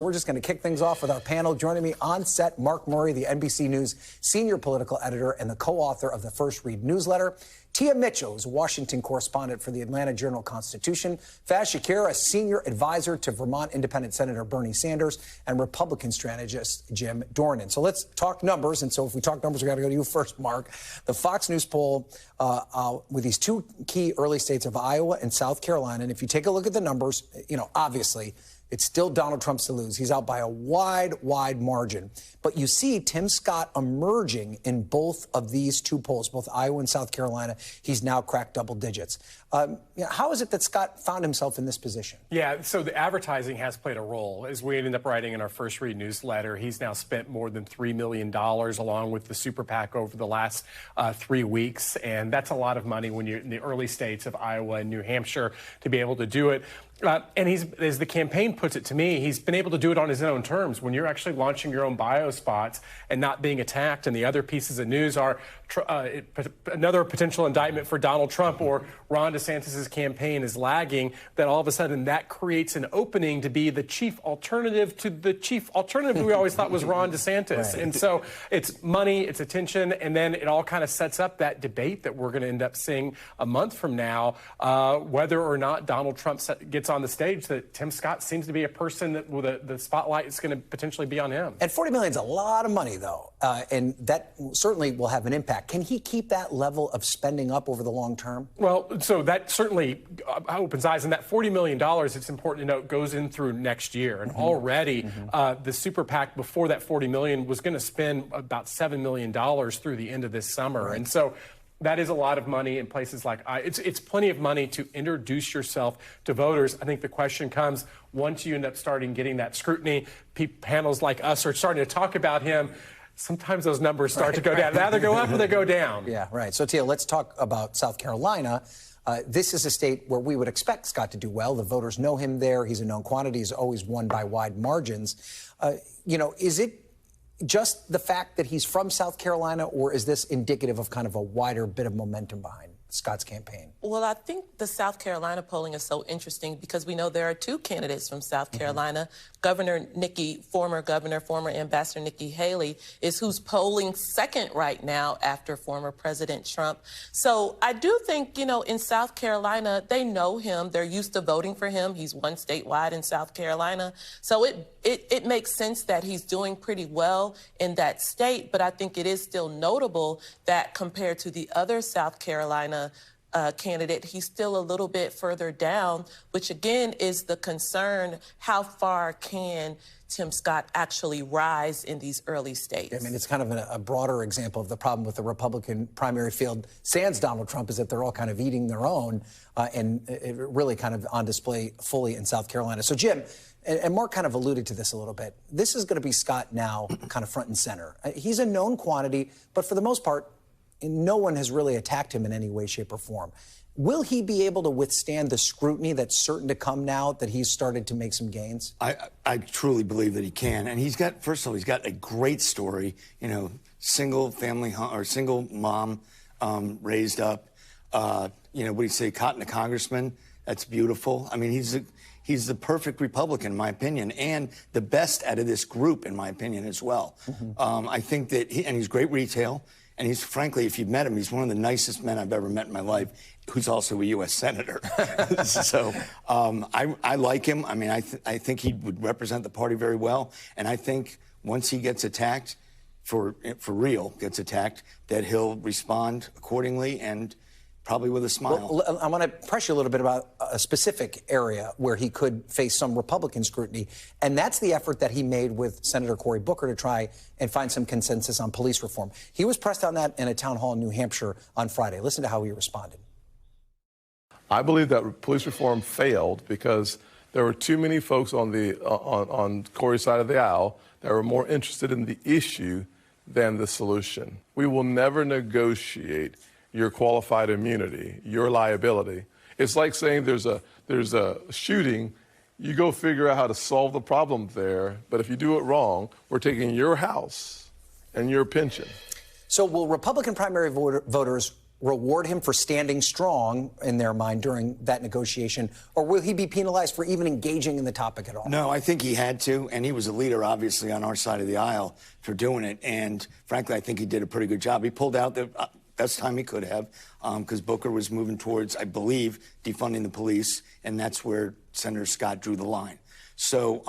We're just going to kick things off with our panel. Joining me on set, Mark Murray, the NBC News senior political editor and the co-author of the First Read newsletter. Tia Mitchell is a Washington correspondent for the Atlanta Journal-Constitution. Faiz Shakir, a senior advisor to Vermont Independent Senator Bernie Sanders, and Republican strategist Jim Dornan. So let's talk numbers. And so if we talk numbers, we got to go to you first, Mark. The Fox News poll with these two key early states of Iowa and South Carolina. And if you take a look at the numbers, obviously, it's still Donald Trump's to lose. He's out by a wide margin. But you see Tim Scott emerging in both of these two polls, both Iowa and South Carolina. He's now cracked double digits. How is it that Scott found himself in this position? Yeah, so the advertising has played a role. As we ended up writing in our First Read newsletter, he's now spent more than $3 million along with the super PAC over the last 3 weeks. And that's a lot of money when you're in the early states of Iowa and New Hampshire to be able to do it. And he's, as the campaign puts it to me, he's been able to do it on his own terms. When you're actually launching your own bio spots and not being attacked, and the other pieces of news are another potential indictment for Donald Trump or Ron DeSantis' campaign is lagging, that all of a sudden that creates an opening to be the chief alternative to the chief alternative who we always thought was Ron DeSantis. Right. And so it's money, it's attention, and then it all kind of sets up that debate that we're going to end up seeing a month from now, whether or not Donald Trump gets on the stage, that Tim Scott seems to be a person that the spotlight is going to potentially be on him. And $40 million is a lot of money, though, and that certainly will have an impact. Can he keep that level of spending up over the long term? Well, so that certainly opens eyes, and that $40 million, it's important to note, goes in through next year. And already the super PAC before that $40 million was going to spend about $7 million through the end of this summer. Right. And so that is a lot of money in places like it's plenty of money to introduce yourself to voters. I think the question comes once you end up getting that scrutiny, panels like us are starting to talk about him. Sometimes those numbers start to go down. They either go up or they go down. Yeah, right. So, Tia, let's talk about South Carolina. This is a state where we would expect Scott to do well. The voters know him there. He's a known quantity. He's always won by wide margins. Is it just the fact that he's from South Carolina, or is this indicative of kind of a wider bit of momentum behind Scott's campaign? Well, I think the South Carolina polling is so interesting because we know there are two candidates from South Carolina. Former Ambassador Nikki Haley is who's polling second right now after former President Trump. So I do think, in South Carolina, they know him. They're used to voting for him. He's won statewide in South Carolina. So it makes sense that he's doing pretty well in that state. But I think it is still notable that compared to the other South Carolina candidate, he's still a little bit further down, which again is the concern. How far can Tim Scott actually rise in these early states? I mean, it's kind of a broader example of the problem with the Republican primary field sans Donald Trump is that they're all kind of eating their own and it really kind of on display fully in South Carolina. So, Jim, and Mark kind of alluded to this a little bit, this is going to be Scott now kind of front and center. He's a known quantity, but for the most part, no one has really attacked him in any way, shape, or form. Will he be able to withstand the scrutiny that's certain to come now that he's started to make some gains? I truly believe that he can. And he's got, first of all, he's got a great story, single family or single mom raised up, what do you say, caught in a congressman? That's beautiful. I mean, he's the perfect Republican, in my opinion, and the best out of this group, in my opinion, as well. I think that he's great retail. And he's, frankly, if you've met him, he's one of the nicest men I've ever met in my life, who's also a U.S. Senator. So I like him. I mean, I think he would represent the party very well. And I think once he gets attacked, for real, that he'll respond accordingly and probably with a smile. Well, I want to press you a little bit about a specific area where he could face some Republican scrutiny, and that's the effort that he made with Senator Cory Booker to try and find some consensus on police reform. He was pressed on that in a town hall in New Hampshire on Friday. Listen to how he responded. I believe that police reform failed because there were too many folks on Cory's side of the aisle that were more interested in the issue than the solution. We will never negotiate your qualified immunity, your liability. It's like saying there's a shooting, you go figure out how to solve the problem there, but if you do it wrong, we're taking your house and your pension. So will Republican primary voters reward him for standing strong in their mind during that negotiation, or will he be penalized for even engaging in the topic at all? No, I think he had to, and he was a leader, obviously, on our side of the aisle for doing it. And frankly, I think he did a pretty good job. He pulled out the best time he could have, because Booker was moving towards, I believe, defunding the police, and that's where Senator Scott drew the line. So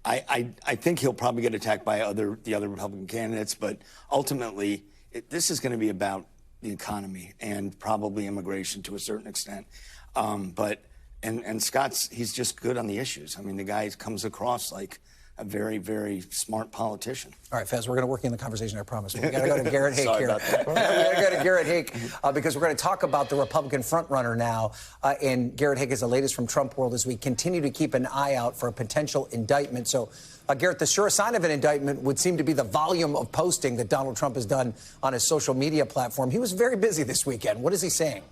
I think he'll probably get attacked by the other Republican candidates, but ultimately, this is going to be about the economy and probably immigration to a certain extent. And Scott's, he's just good on the issues. I mean, the guy comes across like a very, very smart politician. All right, Faiz, we're going to work in the conversation, I promise. We've got to go to Garrett Haake Sorry here. about that. We've got to go to Garrett Haake because we're going to talk about the Republican frontrunner now. And Garrett Haake is the latest from Trump world as we continue to keep an eye out for a potential indictment. So, Garrett, the sure sign of an indictment would seem to be the volume of posting that Donald Trump has done on his social media platform. He was very busy this weekend. What is he saying?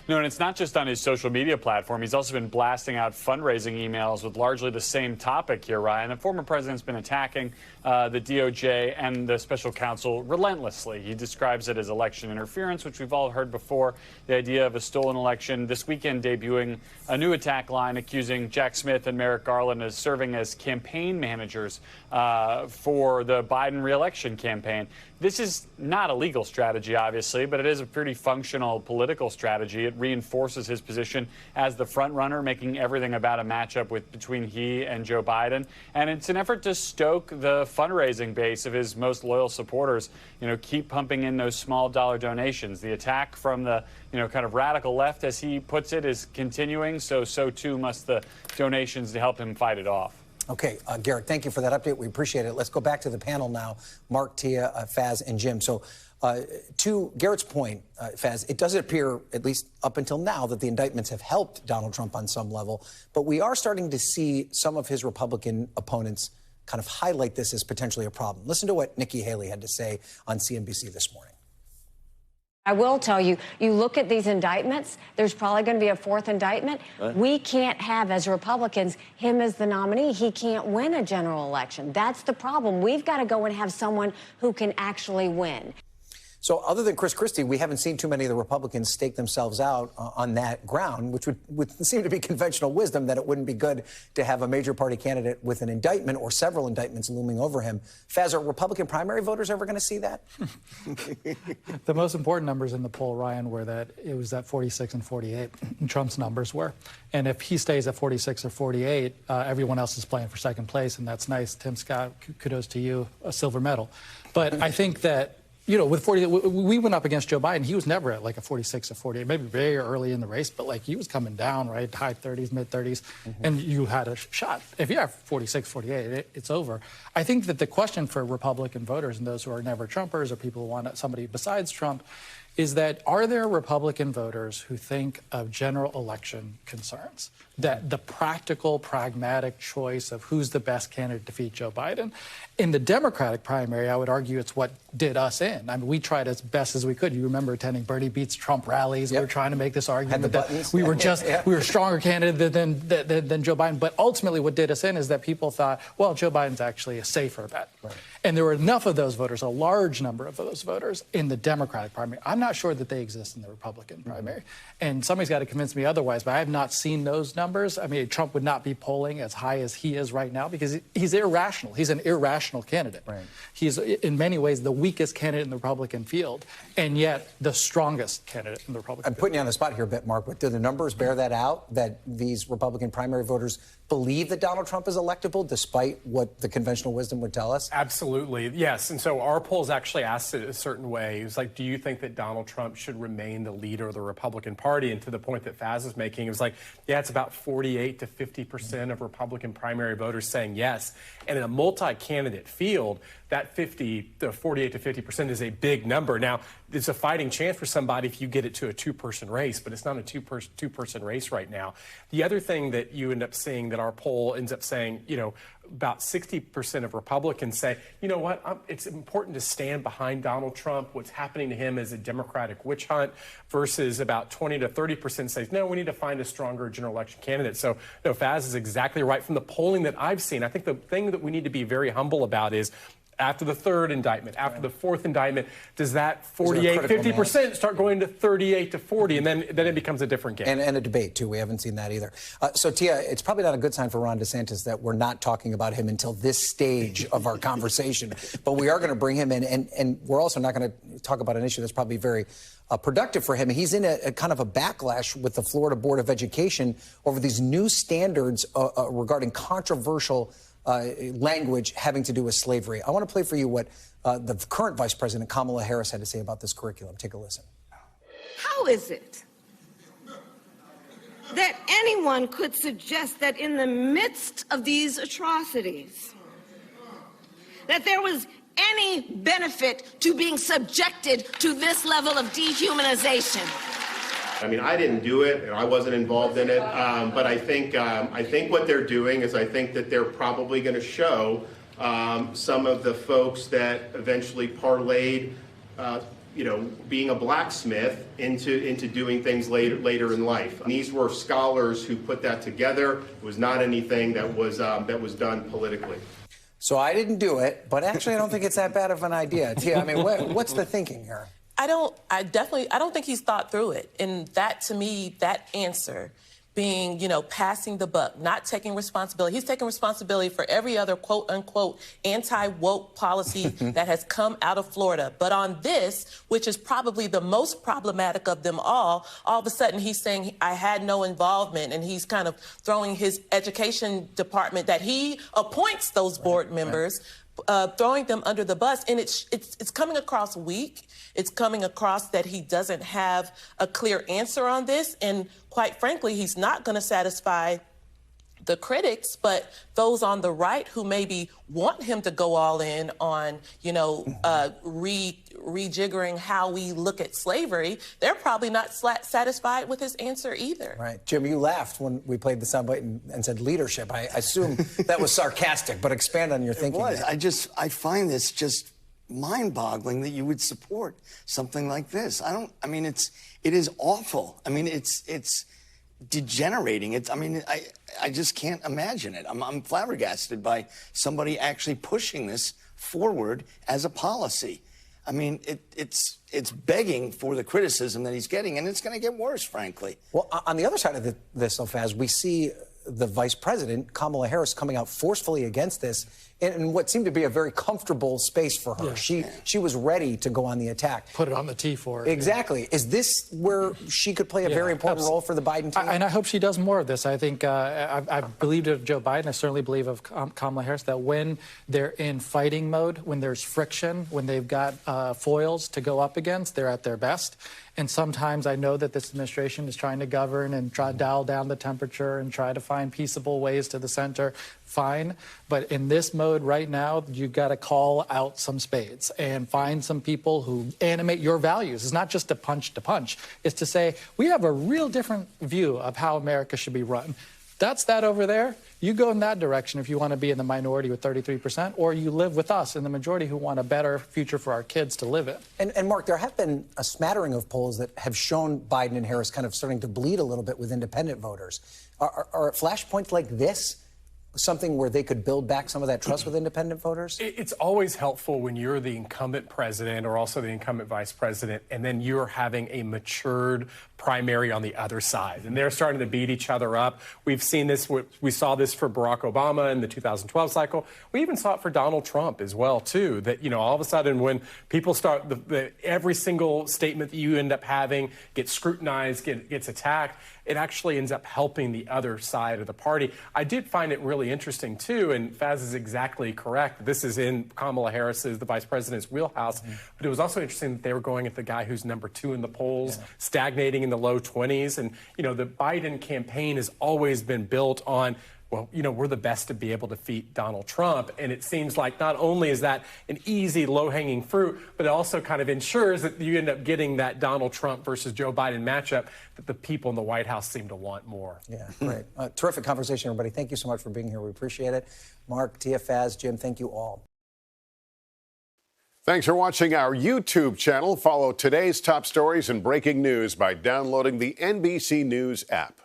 No, and it's not just on his social media platform. He's also been blasting out fundraising emails with largely the same topic here, Ryan. The former president's been attacking the DOJ and the special counsel relentlessly. He describes it as election interference, which we've all heard before, the idea of a stolen election. This weekend debuting a new attack line accusing Jack Smith and Merrick Garland of serving as campaign managers for the Biden re-election campaign. This is not a legal strategy, obviously, but it is a pretty functional political strategy. It reinforces his position as the front runner, making everything about a matchup between he and Joe Biden. And it's an effort to stoke the fundraising base of his most loyal supporters, keep pumping in those small dollar donations. The attack from the, kind of radical left, as he puts it, is continuing. So too must the donations to help him fight it off. Okay, Garrett, thank you for that update. We appreciate it. Let's go back to the panel now. Mark, Tia, Faiz, and Jim. So to Garrett's point, Faiz, it does appear, at least up until now, that the indictments have helped Donald Trump on some level. But we are starting to see some of his Republican opponents kind of highlight this as potentially a problem. Listen to what Nikki Haley had to say on CNBC this morning. I will tell you, you look at these indictments, there's probably going to be a fourth indictment. Right. We can't have, as Republicans, him as the nominee. He can't win a general election. That's the problem. We've got to go and have someone who can actually win. So other than Chris Christie, we haven't seen too many of the Republicans stake themselves out on that ground, which would seem to be conventional wisdom that it wouldn't be good to have a major party candidate with an indictment or several indictments looming over him. Faiz, are Republican primary voters ever going to see that? The most important numbers in the poll, Ryan, were that it was at 46 and 48. Trump's numbers were. And if he stays at 46 or 48, everyone else is playing for second place, and that's nice. Tim Scott, kudos to you, a silver medal. But I think that with 40, we went up against Joe Biden. He was never at like a 46 or 48, maybe very early in the race, but like he was coming down, right? High 30s, mid 30s, and you had a shot. If you're at 46, 48, it's over. I think that the question for Republican voters and those who are never Trumpers or people who want somebody besides Trump is that are there Republican voters who think of general election concerns? That the practical, pragmatic choice of who's the best candidate to defeat Joe Biden? In the Democratic primary, I would argue it's what did us in. I mean, we tried as best as we could. You remember attending Bernie Beats Trump rallies. Yep. We were trying to make this argument that we were we were a stronger candidate than Joe Biden. But ultimately what did us in is that people thought, well, Joe Biden's actually a safer bet. Right. And there were enough of those voters, a large number of those voters, in the Democratic primary. I'm not sure that they exist in the Republican primary. And somebody's got to convince me otherwise, but I have not seen those numbers. I mean, Trump would not be polling as high as he is right now because he's irrational. He's an irrational candidate. Right. He's, in many ways, the weakest candidate in the Republican field, and yet the strongest candidate in the Republican field. I'm putting you on the spot here a bit, Mark, but do the numbers bear that out, that these Republican primary voters believe that Donald Trump is electable, despite what the conventional wisdom would tell us? Absolutely, yes. And so our polls actually asked it a certain way. It was like, do you think that Donald Trump should remain the leader of the Republican Party? And to the point that Faiz is making, it was like, yeah, it's about 48 to 50% of Republican primary voters saying yes. And in a multi-candidate field, that 48 to 50% is a big number. Now, it's a fighting chance for somebody if you get it to a two-person race, but it's not a two-person race right now. The other thing that you end up seeing that our poll ends up saying, about 60% of Republicans say, you know what, it's important to stand behind Donald Trump. What's happening to him is a Democratic witch hunt, versus about 20 to 30% say, no, we need to find a stronger general election candidate. So, Faiz is exactly right. From the polling that I've seen, I think the thing that we need to be very humble about is, after the third indictment, after the fourth indictment, does that 48, 50% start going to 38 to 40, and then it becomes a different game. And a debate, too. We haven't seen that either. So, Tia, it's probably not a good sign for Ron DeSantis that we're not talking about him until this stage of our conversation. But we are going to bring him in, and we're also not going to talk about an issue that's probably very productive for him. He's in a kind of a backlash with the Florida Board of Education over these new standards regarding controversial language having to do with slavery. I want to play for you what the current Vice President Kamala Harris had to say about this curriculum. Take a listen. How is it that anyone could suggest that in the midst of these atrocities, that there was any benefit to being subjected to this level of dehumanization? I mean, I didn't do it, and I wasn't involved in it. But I think what they're doing is, I think that they're probably going to show some of the folks that eventually parlayed, being a blacksmith into doing things later in life. And these were scholars who put that together. It was not anything that was done politically. So I didn't do it, but actually I don't think it's that bad of an idea. Tia, I mean, what's the thinking here? I don't think he's thought through it. And that, to me, that answer being, passing the buck, not taking responsibility. He's taking responsibility for every other quote unquote anti-woke policy that has come out of Florida. But on this, which is probably the most problematic of them all of a sudden he's saying I had no involvement, and he's kind of throwing his education department that he appoints those board members, throwing them under the bus. And it's coming across weak. It's coming across that he doesn't have a clear answer on this. And quite frankly, he's not going to satisfy the critics, but those on the right who maybe want him to go all in on, rejiggering how we look at slavery, they're probably not satisfied with his answer either. Right. Jim, you laughed when we played the soundbite and said leadership. I assume that was sarcastic, but expand on your thinking. It was. I find this just mind-boggling that you would support something like this. It is awful. I mean, it's degenerating. I just can't imagine it. I'm flabbergasted by somebody actually pushing this forward as a policy. I mean, it's begging for the criticism that he's getting, and it's going to get worse, frankly. Well, on the other side of this, though, Faz, we see the Vice President, Kamala Harris, coming out forcefully against this in what seemed to be a very comfortable space for her. Yeah. She was ready to go on the attack. Put it on the tee for her. Exactly. Is this where she could play a very important role for the Biden team? And I hope she does more of this. I think I believed of Joe Biden. I certainly believe of Kamala Harris that when they're in fighting mode, when there's friction, when they've got foils to go up against, they're at their best. And sometimes I know that this administration is trying to govern and try to dial down the temperature and try to find peaceable ways to the center. Fine. But in this mode right now, you've got to call out some spades and find some people who animate your values. It's not just to punch. It's to say, we have a real different view of how America should be run. That's that over there. You go in that direction if you want to be in the minority with 33%, or you live with us in the majority who want a better future for our kids to live in. And Mark, there have been a smattering of polls that have shown Biden and Harris kind of starting to bleed a little bit with independent voters. Are flashpoints like this something where they could build back some of that trust with independent voters? It's always helpful when you're the incumbent president or also the incumbent vice president, and then you're having a matured primary on the other side, and they're starting to beat each other up. We've seen this. We saw this for Barack Obama in the 2012 cycle. We even saw it for Donald Trump as well, too, that, all of a sudden when people start, every single statement that you end up having gets scrutinized, gets attacked, it actually ends up helping the other side of the party. I did find it really interesting, too, and Faz is exactly correct. This is in Kamala Harris's, the vice president's wheelhouse, but it was also interesting that they were going at the guy who's number 2 in the polls, stagnating in the low 20s. And, the Biden campaign has always been built on well, we're the best to be able to defeat Donald Trump. And it seems like not only is that an easy, low-hanging fruit, but it also kind of ensures that you end up getting that Donald Trump versus Joe Biden matchup that the people in the White House seem to want more. Yeah, great. Terrific conversation, everybody. Thank you so much for being here. We appreciate it. Mark, Tia, Faiz, Jim, thank you all. Thanks for watching our YouTube channel. Follow today's top stories and breaking news by downloading the NBC News app.